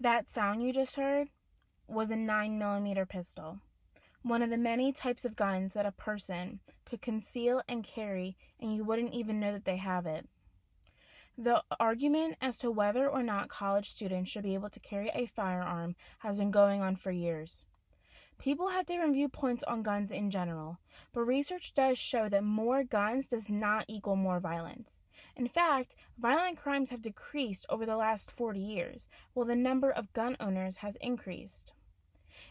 That sound you just heard was a 9mm pistol, one of the many types of guns that a person could conceal and carry and you wouldn't even know that they have it. The argument as to whether or not college students should be able to carry a firearm has been going on for years. People have different viewpoints on guns in general, but research does show that more guns does not equal more violence. In fact, violent crimes have decreased over the last 40 years, while the number of gun owners has increased.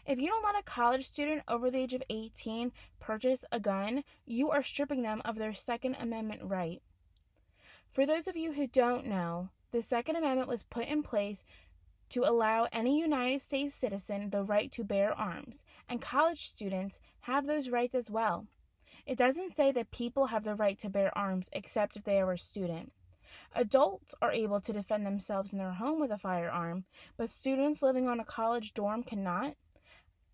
If you don't let a college student over the age of 18 purchase a gun, you are stripping them of their Second Amendment right. For those of you who don't know, the Second Amendment was put in place to allow any United States citizen the right to bear arms, and college students have those rights as well. It doesn't say that people have the right to bear arms except if they are a student. Adults are able to defend themselves in their home with a firearm, but students living on a college dorm cannot.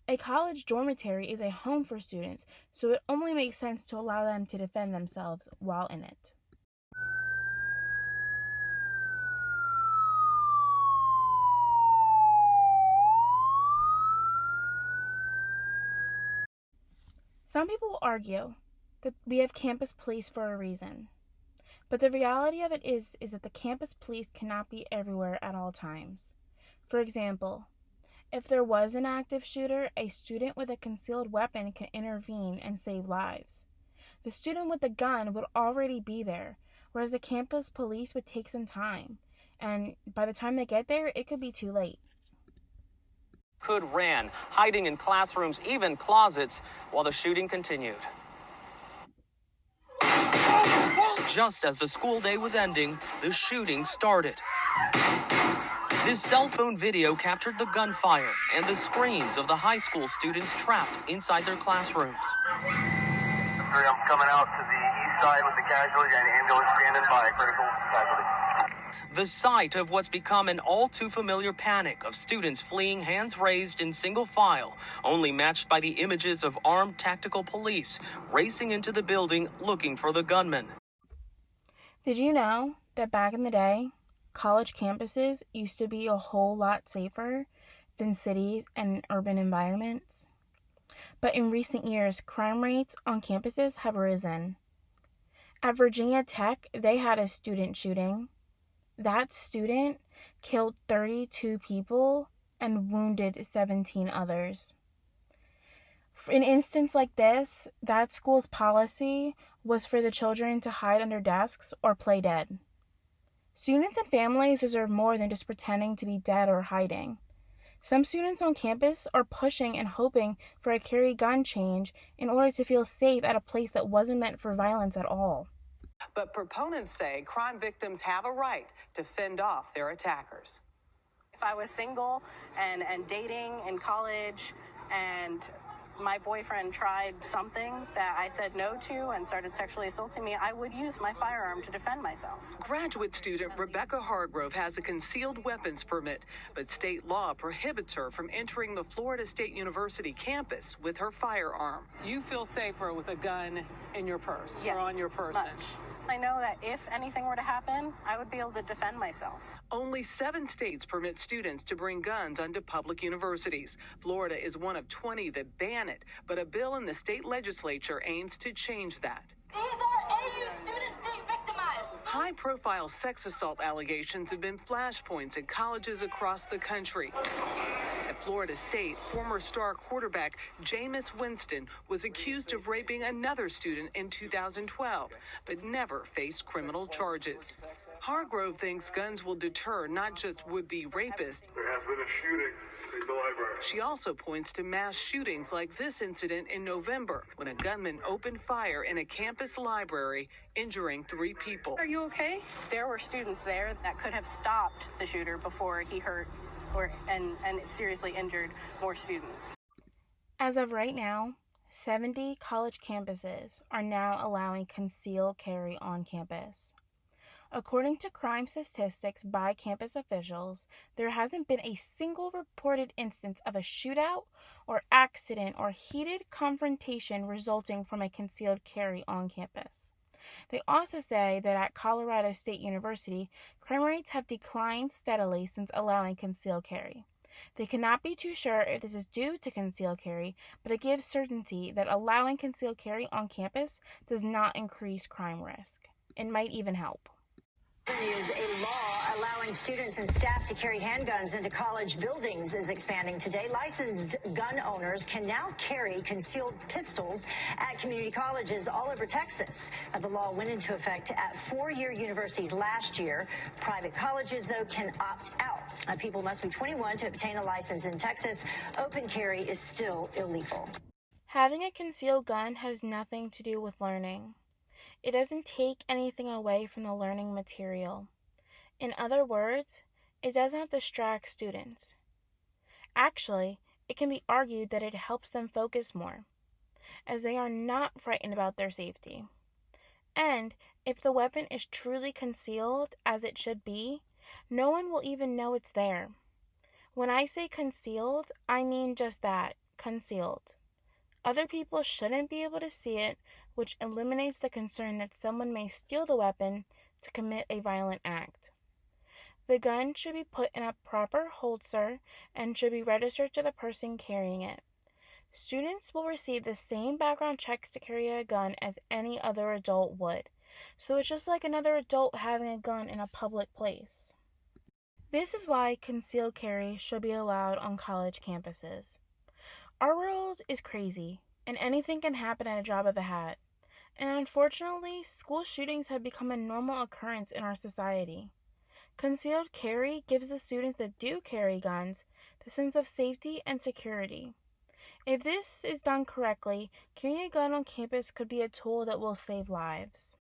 A college dormitory is a home for students, so it only makes sense to allow them to defend themselves while in it. Some people argue that we have campus police for a reason, but the reality of it is that the campus police cannot be everywhere at all times. For example, if there was an active shooter, a student with a concealed weapon can intervene and save lives. The student with the gun would already be there, whereas the campus police would take some time, and by the time they get there, it could be too late. Ran, hiding in classrooms, even closets, while the shooting continued. Just as the school day was ending, the shooting started. This cell phone video captured the gunfire and the screams of the high school students trapped inside their classrooms. I'm coming out to the east side with the casualty and ambulance standing by, critical casualty. The sight of what's become an all-too-familiar panic of students fleeing hands raised in single file, only matched by the images of armed tactical police racing into the building looking for the gunman. Did you know that back in the day, college campuses used to be a whole lot safer than cities and urban environments? But in recent years, crime rates on campuses have risen. At Virginia Tech, they had a student shooting. That student killed 32 people and wounded 17 others. In an instance like this, that school's policy was for the children to hide under desks or play dead. Students and families deserve more than just pretending to be dead or hiding. Some students on campus are pushing and hoping for a carry gun change in order to feel safe at a place that wasn't meant for violence at all. But proponents say crime victims have a right to fend off their attackers. If I was single and dating in college and my boyfriend tried something that I said no to and started sexually assaulting me, I would use my firearm to defend myself. Graduate student Rebecca Hargrove has a concealed weapons permit, but state law prohibits her from entering the Florida State University campus with her firearm. You feel safer with a gun in your purse or on your person? Much. I know that if anything were to happen, I would be able to defend myself. Only 7 states permit students to bring guns onto public universities. Florida is one of 20 that ban it, but a bill in the state legislature aims to change that. These are AU students being victimized. High-profile sex assault allegations have been flashpoints at colleges across the country. At Florida State, former star quarterback Jameis Winston was accused of raping another student in 2012, but never faced criminal charges. Hargrove thinks guns will deter not just would-be rapists. There has been a shooting in the library. She also points to mass shootings like this incident in November, when a gunman opened fire in a campus library, injuring 3 people. Are you okay? There were students there that could have stopped the shooter before he hurt and seriously injured more students. As of right now, 70 college campuses are now allowing concealed carry on campus. According to crime statistics by campus officials, there hasn't been a single reported instance of a shootout or accident or heated confrontation resulting from a concealed carry on campus. They also say that at Colorado State University, crime rates have declined steadily since allowing concealed carry. They cannot be too sure if this is due to concealed carry, but it gives certainty that allowing concealed carry on campus does not increase crime risk. It might even help. News, a law allowing students and staff to carry handguns into college buildings is expanding today. Licensed gun owners can now carry concealed pistols at community colleges all over Texas. The law went into effect at four-year universities last year. Private colleges, though, can opt out. People must be 21 to obtain a license in Texas. Open carry is still illegal. Having a concealed gun has nothing to do with learning. It doesn't take anything away from the learning material. In other words, it does not distract students. Actually, it can be argued that it helps them focus more, as they are not frightened about their safety. And if the weapon is truly concealed, as it should be, no one will even know it's there. When I say concealed, I mean just that, concealed. Other people shouldn't be able to see it, which eliminates the concern that someone may steal the weapon to commit a violent act. The gun should be put in a proper holster and should be registered to the person carrying it. Students will receive the same background checks to carry a gun as any other adult would, so it's just like another adult having a gun in a public place. This is why concealed carry should be allowed on college campuses. Our world is crazy, and anything can happen at a drop of a hat. And unfortunately, school shootings have become a normal occurrence in our society. Concealed carry gives the students that do carry guns the sense of safety and security. If this is done correctly, carrying a gun on campus could be a tool that will save lives.